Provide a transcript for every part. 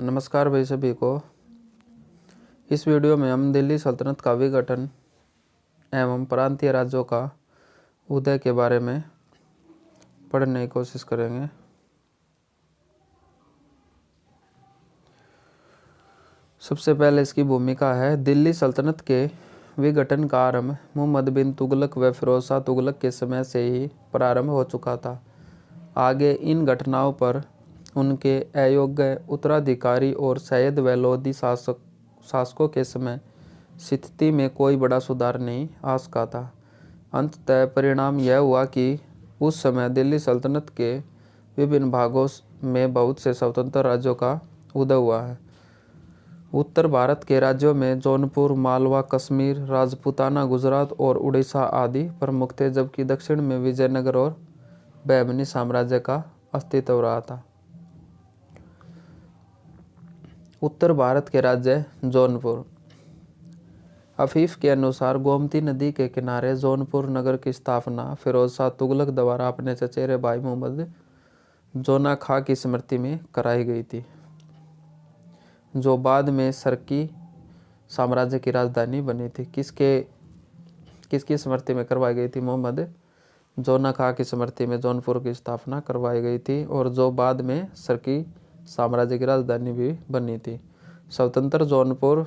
नमस्कार भाई सभी को। इस वीडियो में हम दिल्ली सल्तनत का विघटन एवं प्रांतीय राज्यों का उदय के बारे में पढ़ने की कोशिश करेंगे। सबसे पहले इसकी भूमिका है। दिल्ली सल्तनत के विघटन का आरंभ मुहम्मद बिन तुगलक व फिरोज शाह तुगलक के समय से ही प्रारंभ हो चुका था। आगे इन घटनाओं पर उनके अयोग्य उत्तराधिकारी और सैयद व लोधी शासकों के समय स्थिति में कोई बड़ा सुधार नहीं आ सका था। अंततः परिणाम यह हुआ कि उस समय दिल्ली सल्तनत के विभिन्न भागों में बहुत से स्वतंत्र राज्यों का उदय हुआ है। उत्तर भारत के राज्यों में जौनपुर, मालवा, कश्मीर, राजपूताना, गुजरात और उड़ीसा आदि प्रमुख थे, जबकि दक्षिण में विजयनगर और बहमनी साम्राज्य का अस्तित्व रहा था। उत्तर भारत के राज्य जौनपुर। अफीफ के अनुसार गोमती नदी के किनारे जौनपुर नगर की स्थापना फिरोज शाह तुगलक द्वारा अपने चचेरे भाई मोहम्मद जोना खां की स्मृति में कराई गई थी, जो बाद में सरकी साम्राज्य की राजधानी बनी थी। किसकी स्मृति में करवाई गई थी? मोहम्मद जोना खां की स्मृति में जौनपुर की स्थापना करवाई गई थी, और जो बाद में सरकी साम्राज्य की राजधानी भी बनी थी। स्वतंत्र जौनपुर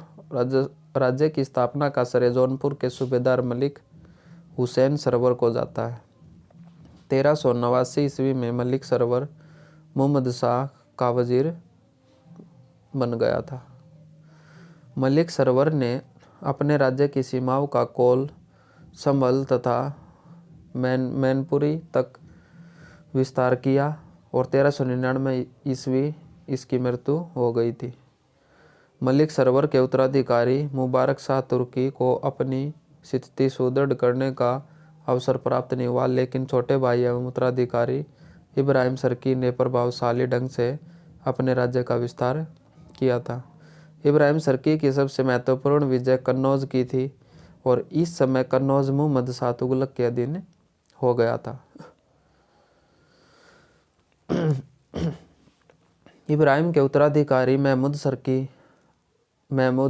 राज्य की स्थापना का श्रेय जौनपुर के सूबेदार मलिक हुसैन सरवर को जाता है। 1389 ईस्वी में मलिक सरवर मुहम्मद शाह का वजीर बन गया था। मलिक सरवर ने अपने राज्य की सीमाओं का कोल, संभल तथा मैनपुरी तक विस्तार किया और 1399 ईस्वी इसकी मृत्यु हो गई थी। मलिक सरवर के उत्तराधिकारी मुबारक शाह तुर्की को अपनी स्थिति सुदृढ़ करने का अवसर प्राप्त नहीं हुआ, लेकिन छोटे भाई एवं उत्तराधिकारी इब्राहिम सरकी ने प्रभावशाली ढंग से अपने राज्य का विस्तार किया था। इब्राहिम सरकी की सबसे महत्वपूर्ण विजय कन्नौज की थी, और इस समय कन्नौज मुहम्मद शाह तुगलक के अधीन हो गया था। इब्राहिम के उत्तराधिकारी महमूद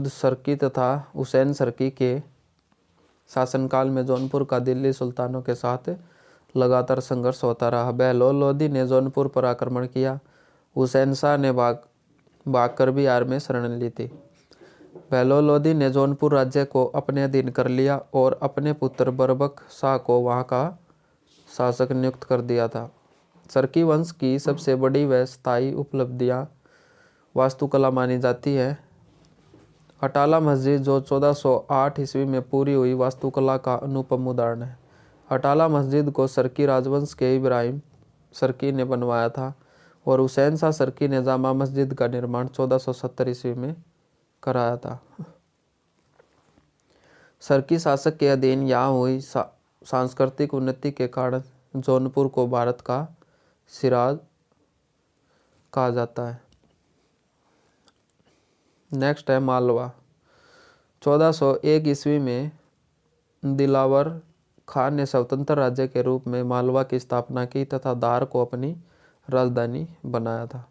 सरकी तथा हुसैन सरकी के शासनकाल में जौनपुर का दिल्ली सुल्तानों के साथ लगातार संघर्ष होता रहा। बहलोल लोधी ने जौनपुर पर आक्रमण किया। हुसैन शाह ने भागकर बिहार में शरण ली थी। बहलोल लोधी ने जौनपुर राज्य को अपने अधीन कर लिया और अपने पुत्र बरबक शाह को वहां का शासक नियुक्त कर दिया था। सरकी वंश की सबसे बड़ी व स्थायी उपलब्धियां वास्तुकला मानी जाती है। अटाला मस्जिद, जो 1408 ईस्वी में पूरी हुई, वास्तुकला का अनुपम उदाहरण है। अटाला मस्जिद को सरकी राजवंश के इब्राहिम सरकी ने बनवाया था, और हुसैन शाह सरकी ने जामा मस्जिद का निर्माण 1470 ईस्वी में कराया था। सरकी शासक के अधीन यहाँ हुई सांस्कृतिक उन्नति के कारण जौनपुर को भारत का सिराज कहा जाता है। नेक्स्ट है मालवा। 1401 ईस्वी में दिलावर खान ने स्वतंत्र राज्य के रूप में मालवा की स्थापना की तथा धार को अपनी राजधानी बनाया था।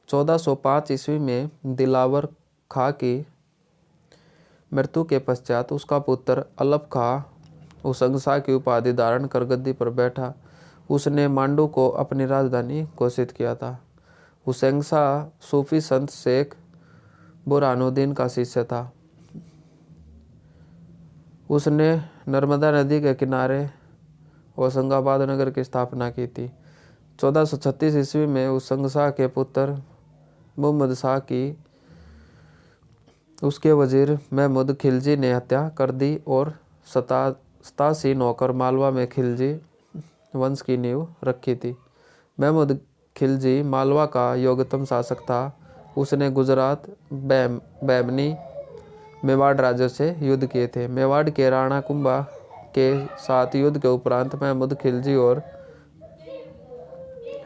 1405 ईस्वी में दिलावर खां की मृत्यु के पश्चात उसका पुत्र अलप खां उसंग की उपाधि धारण कर गद्दी पर बैठा। उसने मांडू को अपनी राजधानी घोषित किया था। हुसैन शाह सूफी संत शेख बुरहानुद्दीन का शिष्य था। उसने नर्मदा नदी के किनारे होशंगाबाद नगर की स्थापना की थी। 1436 ईस्वी में हुसैन शाह के पुत्र मुहम्मद शाह की उसके वजीर महमूद खिलजी ने हत्या कर दी, और 87 नौकर मालवा में खिलजी वंश की नींव रखी थी। महमूद खिलजी मालवा का योग्यतम शासक था। उसने गुजरात, बहमनी, मेवाड़ राज्यों से युद्ध किए थे। मेवाड़ के राणा कुंभा के साथ युद्ध के उपरांत महमूद खिलजी और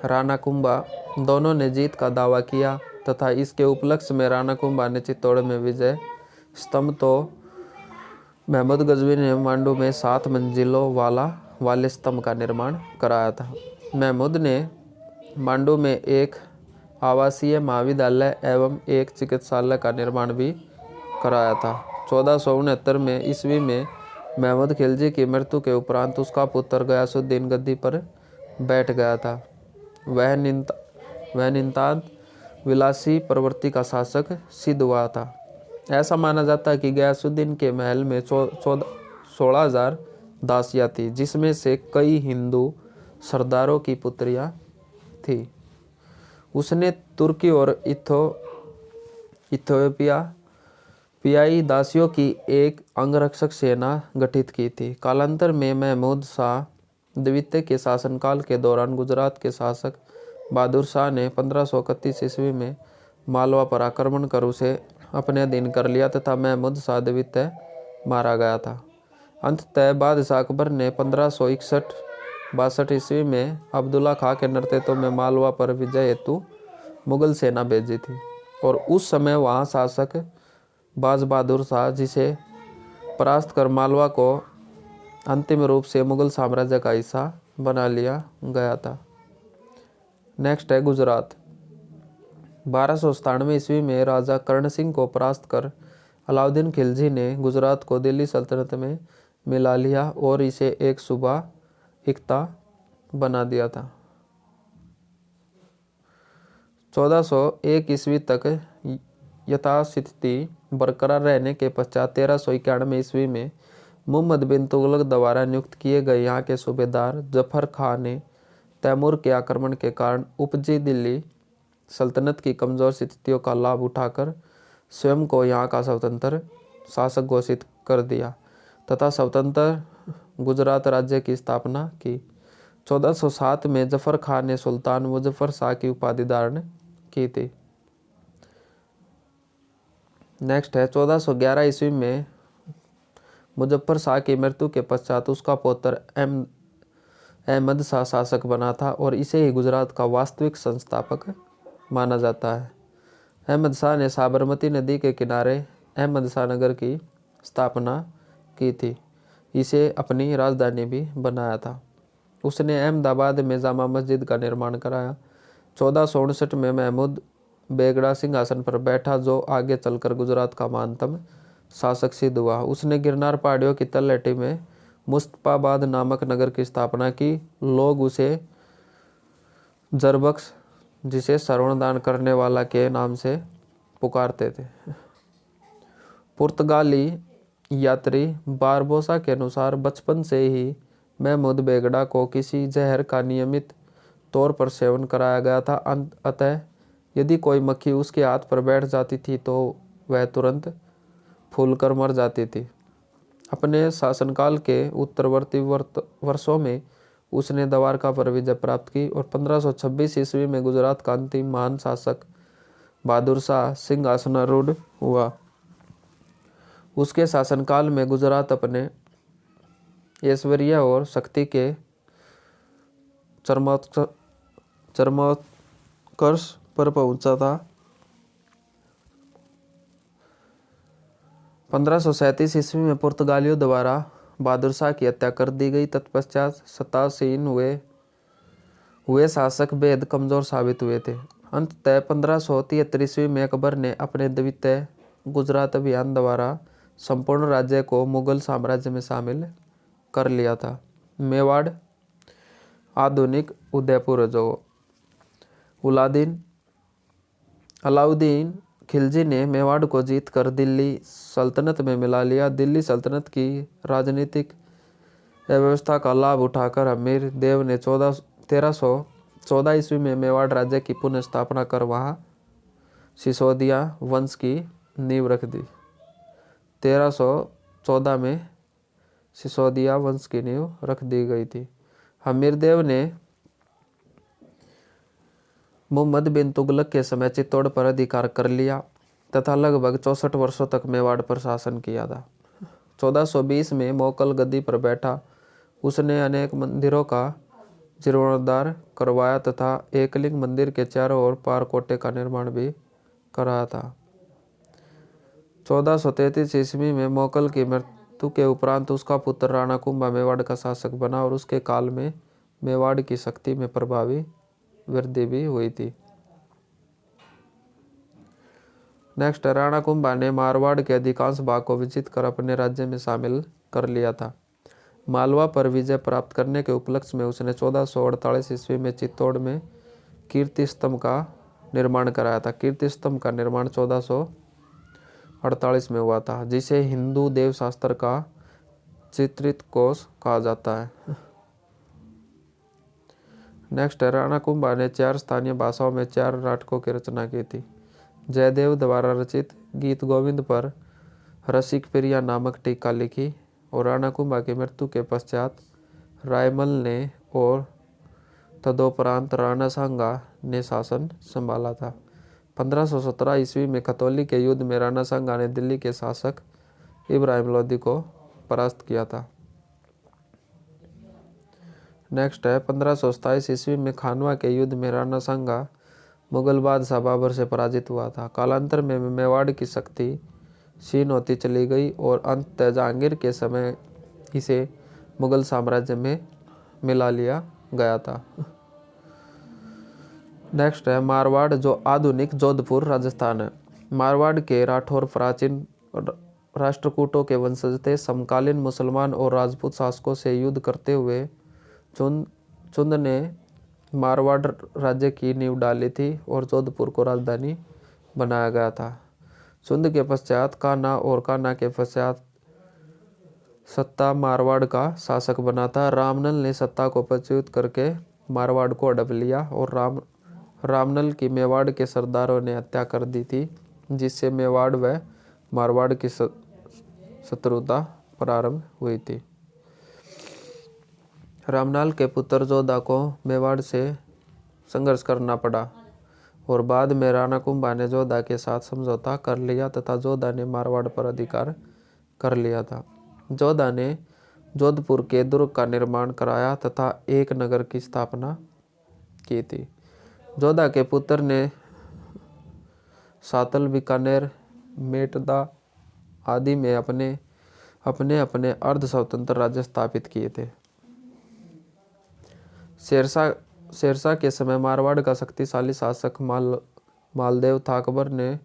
राणा कुंभा दोनों ने जीत का दावा किया तथा इसके उपलक्ष्य में राणा कुंभा ने चित्तौड़ में विजय स्तंभ तो महमूद गजवी ने मांडू में 7 मंजिलों वाले स्तंभ का निर्माण कराया था। महमूद ने मांडू में एक आवासीय महाविद्यालय एवं एक चिकित्सालय का निर्माण भी कराया था। 1469 में ईस्वी में महमूद खिलजी की मृत्यु के उपरांत उसका पुत्र गयासुद्दीन गद्दी पर बैठ गया था। वह नितांत विलासी प्रवृत्ति का शासक सिद्ध हुआ था। ऐसा माना जाता है कि गयासुद्दीन के महल में 16,000 दासियाँ थी, जिसमें से कई हिंदू सरदारों की पुत्रियाँ थी। उसने तुर्की और इथियोपियाई दासियों की एक अंगरक्षक सेना गठित की थी। कालांतर में महमूद शाह द्वितीय के शासनकाल के दौरान गुजरात के शासक बहादुर शाह ने 1531 ईस्वी में मालवा पर आक्रमण कर उसे अपने अधीन कर लिया तथा महमूद शाह द्वितीय मारा गया था। अंततः बादशाह अकबर ने 1561-62 ईस्वी में अब्दुल्ला खां के नेतृत्व में मालवा पर विजय हेतु मुगल सेना भेजी थी और उस समय वहां शासक बाज बहादुर शाह जिसे परास्त कर मालवा को अंतिम रूप से मुगल साम्राज्य का हिस्सा बना लिया गया था। नेक्स्ट है गुजरात। 1297 ईस्वी में राजा कर्ण सिंह को परास्त कर अलाउद्दीन खिलजी ने गुजरात को दिल्ली सल्तनत में मिला लिया और इसे एक सूबा इख्ता बना दिया था। 1401 ईस्वी तक यथास्थिति बरकरार रहने के पश्चात 1391 ईस्वी में मुहम्मद बिन तुगलक द्वारा नियुक्त किए गए यहाँ के सूबेदार जफर खां ने तैमूर के आक्रमण के कारण उपजी दिल्ली सल्तनत की कमज़ोर स्थितियों का लाभ उठाकर स्वयं को यहाँ का स्वतंत्र शासक घोषित कर दिया तथा स्वतंत्र गुजरात राज्य की स्थापना की। 1407 में जफर खां ने सुल्तान मुजफ्फर शाह की उपाधि धारण की थी। नेक्स्ट है 1411 ईस्वी में मुजफ्फर शाह की मृत्यु के पश्चात उसका पौत्र अहमद शाह शासक बना था और इसे ही गुजरात का वास्तविक संस्थापक माना जाता है। अहमद शाह ने साबरमती नदी के किनारे अहमद शाह नगर की स्थापना की थी। इसे अपनी राजधानी भी बनाया था। उसने अहमदाबाद में जामा मस्जिद का निर्माण कराया। 1459 में महमूद बेगड़ा सिंहासन पर बैठा जो आगे चलकर गुजरात का महानतम शासक सिद्ध हुआ। उसने गिरनार पहाड़ियों की तलहटी में मुस्तफाबाद नामक नगर की स्थापना की। लोग उसे जरबख्श, जिसे श्रवणदान करने वाला के नाम से पुकारते थे। पुर्तगाली यात्री बारबोसा के अनुसार बचपन से ही महमूद बेगड़ा को किसी जहर का नियमित तौर पर सेवन कराया गया था। अतः यदि कोई मक्खी उसके हाथ पर बैठ जाती थी तो वह तुरंत फूलकर मर जाती थी। अपने शासनकाल के उत्तरवर्ती वर्षों में उसने द्वारका पर विजय प्राप्त की और 1526 ईस्वी में गुजरात का अंतिम महान शासक बहादुर शाह सिंहासनारूढ़ हुआ। उसके शासनकाल में गुजरात अपने ऐश्वर्य और शक्ति के चरमोत्कर्ष पर पहुंचा था। 1537 ईस्वी में पुर्तगालियों द्वारा बहादुर शाह की हत्या कर दी गई। तत्पश्चात सत्तासीन हुए शासक बेहद कमजोर साबित हुए थे। अंततः 1573 ईस्वी में अकबर ने अपने द्वितीय गुजरात अभियान द्वारा संपूर्ण राज्य को मुगल साम्राज्य में शामिल कर लिया था। मेवाड़, आधुनिक उदयपुर, जो अलाउद्दीन खिलजी ने मेवाड़ को जीत कर दिल्ली सल्तनत में मिला लिया। दिल्ली सल्तनत की राजनीतिक व्यवस्था का लाभ उठाकर अमीर देव ने 1314 ईस्वी में मेवाड़ राज्य की पुनः स्थापना कर वहां सिसोदिया वंश की नींव रख दी। 1314 में सिसोदिया वंश की नींव रख दी गई थी। अमीर देव ने मुहम्मद बिन तुगलक के समय चित्तौड़ पर अधिकार कर लिया तथा लगभग 64 वर्षों तक मेवाड़ पर शासन किया था। 1420 में मोकल गद्दी पर बैठा। उसने अनेक मंदिरों का जीर्णोद्धार करवाया तथा एकलिंग मंदिर के चारों ओर पारकोटे का निर्माण भी कराया था। 1433 ईस्वी में मोकल की मृत्यु के उपरांत उसका पुत्र राणा कुंभा मेवाड़ का शासक बना और उसके काल में मेवाड़ की शक्ति में प्रभावी वृद्धि भी हुई थी। नेक्स्ट, राणा कुंभा ने मारवाड़ के अधिकांश भाग को विजित कर अपने राज्य में शामिल कर लिया था। मालवा पर विजय प्राप्त करने के उपलक्ष्य में उसने 1448 ईस्वी में चित्तौड़ में कीर्ति स्तंभ का निर्माण कराया था। कीर्ति स्तंभ का निर्माण 1448 में हुआ था, जिसे हिंदू देवशास्त्र का चित्रित कोश कहा जाता है। नेक्स्ट है, राणा कुंभा ने 4 स्थानीय भाषाओं में 4 नाटकों की रचना की थी। जयदेव द्वारा रचित गीत गोविंद पर रसिक प्रिया नामक टीका लिखी और राणा कुंभा की मृत्यु के पश्चात रायमल ने और तदोपरांत राणा सांगा ने शासन संभाला था। 1517 ईस्वी में खतौली के युद्ध में राणा सांगा ने दिल्ली के शासक इब्राहिम लोदी को परास्त किया था। नेक्स्ट है, 1527 ईस्वी में खानवा के युद्ध में राणा सांगा मुगल बादशाह बाबर से पराजित हुआ था। कालांतर में मेवाड़ की शक्ति क्षीण होती चली गई और अंततः जहांगीर के समय इसे मुगल साम्राज्य में मिला लिया गया था। नेक्स्ट है, मारवाड़ जो आधुनिक जोधपुर राजस्थान है। मारवाड़ के राठौर प्राचीन राष्ट्रकूटों के वंशज थे। समकालीन मुसलमान और राजपूत शासकों से युद्ध करते हुए चुंद ने मारवाड़ राज्य की नींव डाली थी और जोधपुर को राजधानी बनाया गया था। चुंद के पश्चात कान्हा और कान्हा के पश्चात सत्ता मारवाड़ का शासक बना था। रामनल ने सत्ता को पदच्युत करके मारवाड़ को हड़प लिया और रामनल की मेवाड़ के सरदारों ने हत्या कर दी थी, जिससे मेवाड़ व मारवाड़ की शत्रुता प्रारंभ हुई थी। रामनाल के पुत्र जोधा को मेवाड़ से संघर्ष करना पड़ा और बाद में राणा कुंभा ने जोधा के साथ समझौता कर लिया तथा जोधा ने मारवाड़ पर अधिकार कर लिया था। जोधा ने जोधपुर के दुर्ग का निर्माण कराया तथा एक नगर की स्थापना की थी। जोधा के पुत्र ने सातल, बीकानेर, मेटदा आदि में अपने अर्ध स्वतंत्र राज्य स्थापित किए थे। शेरशाह के समय मारवाड़ का शक्तिशाली शासक मालदेव था। अकबर ने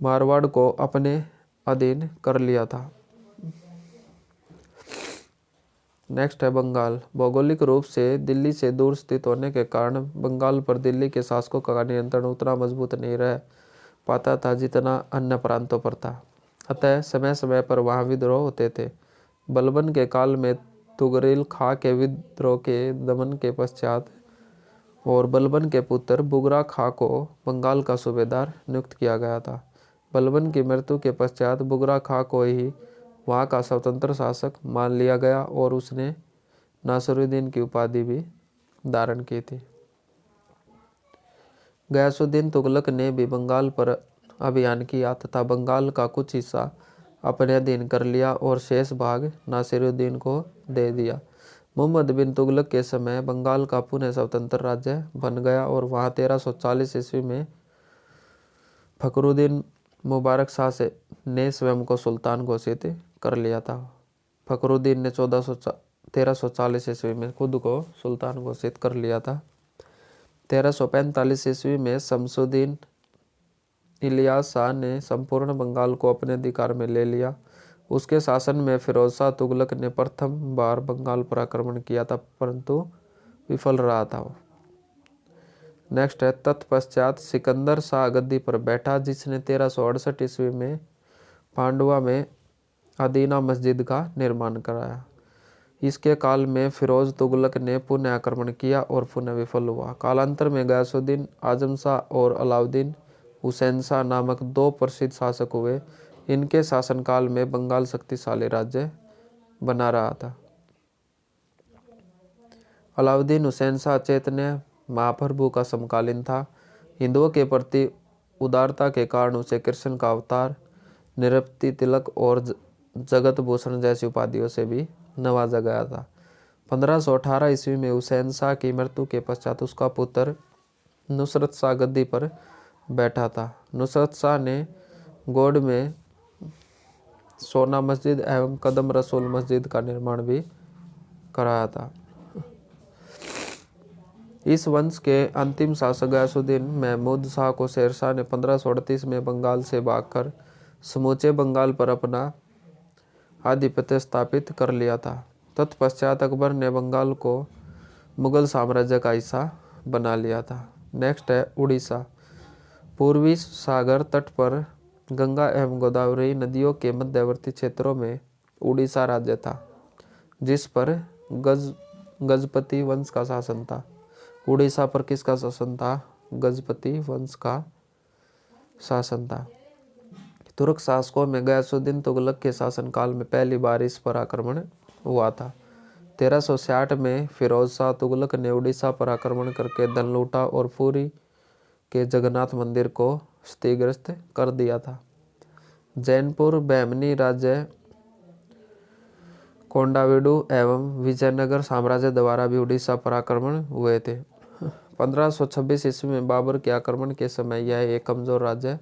मारवाड़ को अपने अधीन कर लिया था। नेक्स्ट है, बंगाल। भौगोलिक रूप से दिल्ली से दूर स्थित होने के कारण बंगाल पर दिल्ली के शासकों का नियंत्रण उतना मजबूत नहीं रह पाता था जितना अन्य प्रांतों पर था। अतः समय समय पर वहाँ विद्रोह होते थे। बलबन के काल में तुगरिल खां के विद्रोह के दमन के पश्चात और बलबन के पुत्र बुगरा खां को बंगाल का सूबेदार नियुक्त किया गया था। बलबन की मृत्यु के पश्चात बुगरा खां को ही वहाँ का स्वतंत्र शासक मान लिया गया और उसने नासिरुद्दीन की उपाधि भी धारण की थी। गयासुद्दीन तुगलक ने भी बंगाल पर अभियान किया तथा बंगाल का कुछ हिस्सा अपने अधीन कर लिया और शेष भाग नासिरुद्दीन को दे दिया। मोहम्मद बिन तुगलक के समय बंगाल का पुनः स्वतंत्र राज्य बन गया और वहाँ 1340 ईस्वी में फखरुद्दीन मुबारक शाह ने स्वयं को सुल्तान घोषित कर लिया था। फखरुद्दीन ने 1340 ईस्वी में खुद को सुल्तान घोषित कर लिया था। 1345 ईस्वी में शमसुद्दीन इलियास शाह ने संपूर्ण बंगाल को अपने अधिकार में ले लिया। उसके शासन में फिरोज शाह तुगलक ने प्रथम बार बंगाल पर आक्रमण किया था, परंतु विफल रहा था। नेक्स्ट है, तत्पश्चात सिकंदर शाह गद्दी पर बैठा, जिसने 1368 ईस्वी में पांडुआ में अदीना मस्जिद का निर्माण कराया। इसके काल में फिरोज तुगलक ने पुनः आक्रमण किया और पुनः विफल हुआ। कालांतर में गयासुद्दीन आजम शाह और अलाउद्दीन हुसैन शाह नामक 2 प्रसिद्ध शासक हुए। इनके शासनकाल में बंगाल शक्तिशाली राज्य बना रहा था। अलाउद्दीन हुसैन शाह चैतन्य महाप्रभु का समकालीन था। हिंदुओं के प्रति उदारता के कारण उसे कृष्ण का अवतार, निरपति तिलक और जगत भूषण जैसी उपाधियों से भी नवाजा गया था। 1518 ईस्वी में हुसैन शाह की मृत्यु के पश्चात उसका पुत्र नुसरत शाह गद्दी पर बैठा था। नुसरत शाह ने गौड़ में सोना मस्जिद एवं कदम रसूल मस्जिद का निर्माण भी कराया था। इस वंश के अंतिम शासक गयासुद्दीन महमूद शाह को शेरशाह ने 1538 में बंगाल से भागकर समूचे बंगाल पर अपना आधिपत्य स्थापित कर लिया था। तत्पश्चात अकबर ने बंगाल को मुगल साम्राज्य का हिस्सा बना लिया था। नेक्स्ट है उड़ीसा। पूर्वी सागर तट पर गंगा एवं गोदावरी नदियों के मध्यवर्ती क्षेत्रों में उड़ीसा राज्य था, जिस पर गजपति वंश का शासन था। उड़ीसा पर किसका शासन था? गजपति वंश का शासन था। तुर्क शासकों में गयासुद्दीन तुगलक के शासनकाल में पहली बार इस पर आक्रमण हुआ था। 1366 में फिरोज शाह तुगलक ने उड़ीसा पर आक्रमण करके धन लूटा और पुरी के जगन्नाथ मंदिर को क्षतिग्रस्त कर दिया था। जैनपुर, बहमनी राज्य, कोंडाविडु एवं विजयनगर साम्राज्य द्वारा भी उड़ीसा पर आक्रमण हुए थे। 1526 ईस्वी में बाबर के आक्रमण के समय यह एक कमजोर राज्य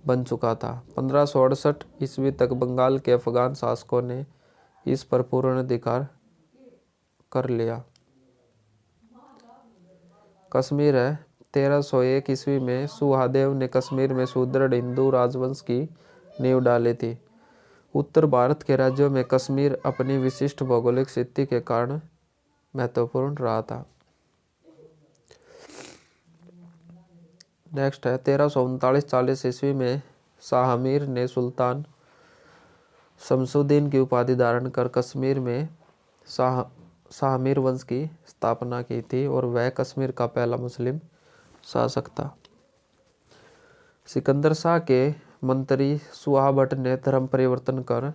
बन चुका था। 1568 ईस्वी तक बंगाल के अफगान शासकों ने इस पर पूर्ण अधिकार कर लिया। कश्मीर है। 1301 ईस्वी में सुहादेव ने कश्मीर में सुदृढ़ हिंदू राजवंश की नींव डाली थी। उत्तर भारत के राज्यों में कश्मीर अपनी विशिष्ट भौगोलिक स्थिति के कारण महत्वपूर्ण रहा था। नेक्स्ट है 1339-40 ईस्वी में शाह आमिर ने सुल्तान शमसुद्दीन की उपाधि धारण कर कश्मीर में शाह आमिर वंश की स्थापना की थी और वह कश्मीर का पहला मुस्लिम शासक था। सिकंदर शाह के मंत्री सुहा भट्ट ने धर्म परिवर्तन कर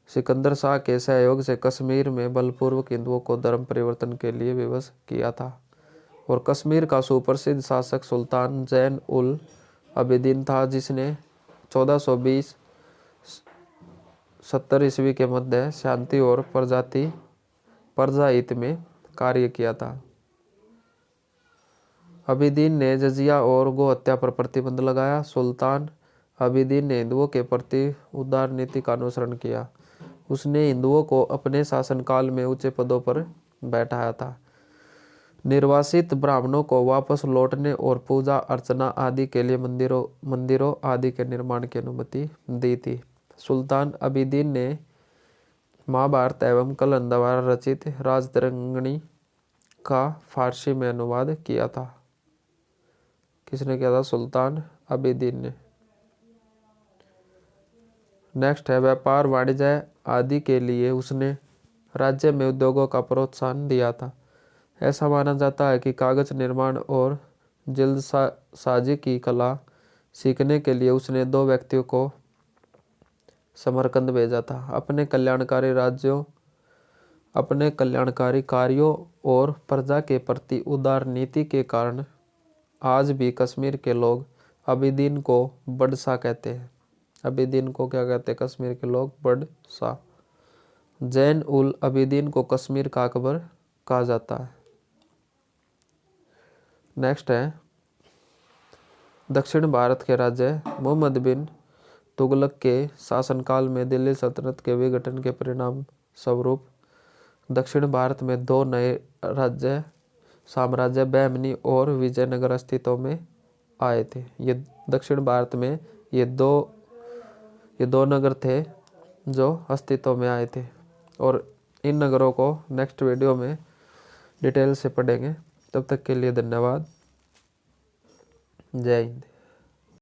सिकंदर शाह के सहयोग से कश्मीर में बलपूर्वक हिंदुओं को धर्म परिवर्तन के लिए विवश किया था और कश्मीर का सुप्रसिद्ध शासक सुल्तान जैन उल अबिदीन था, जिसने 1420-70 ईस्वी के मध्य शांति और प्रजा हित में कार्य किया था। अबिदीन ने जजिया और गो हत्या पर प्रतिबंध लगाया। सुल्तान अबिदीन ने हिंदुओं के प्रति उदार नीति का अनुसरण किया। उसने हिंदुओं को अपने शासनकाल में ऊंचे पदों पर बैठाया था। निर्वासित ब्राह्मणों को वापस लौटने और पूजा अर्चना आदि के लिए मंदिरों आदि के निर्माण की अनुमति दी थी। सुल्तान अबिदीन ने महाभारत एवं कलंद द्वारा रचित राजतरंगिणी का फारसी में अनुवाद किया था। किसने किया था? सुल्तान अबिदीन ने। नेक्स्ट है व्यापार वाणिज्य आदि के लिए उसने राज्य में उद्योगों का प्रोत्साहन दिया था। ऐसा माना जाता है कि कागज निर्माण और जल्दसाजी की कला सीखने के लिए उसने 2 व्यक्तियों को समरकंद भेजा था। अपने कल्याणकारी कार्यों और प्रजा के प्रति उदार नीति के कारण आज भी कश्मीर के लोग अबिदीन को बड़शाह कहते हैं। अबिदीन को क्या कहते हैं? कश्मीर के लोग बड़शाह। जैन उल अबिदीन को कश्मीर का अकबर कहा जाता है। नेक्स्ट है दक्षिण भारत के राज्य। मोहम्मद बिन तुगलक के शासनकाल में दिल्ली सल्तनत के विघटन के परिणाम स्वरूप दक्षिण भारत में 2 नए साम्राज्य बहमनी और विजयनगर अस्तित्व में आए थे। ये दक्षिण भारत में ये दो नगर थे जो अस्तित्व में आए थे और इन नगरों को नेक्स्ट वीडियो में डिटेल से पढ़ेंगे। तब तक के लिए धन्यवाद। जय हिंद।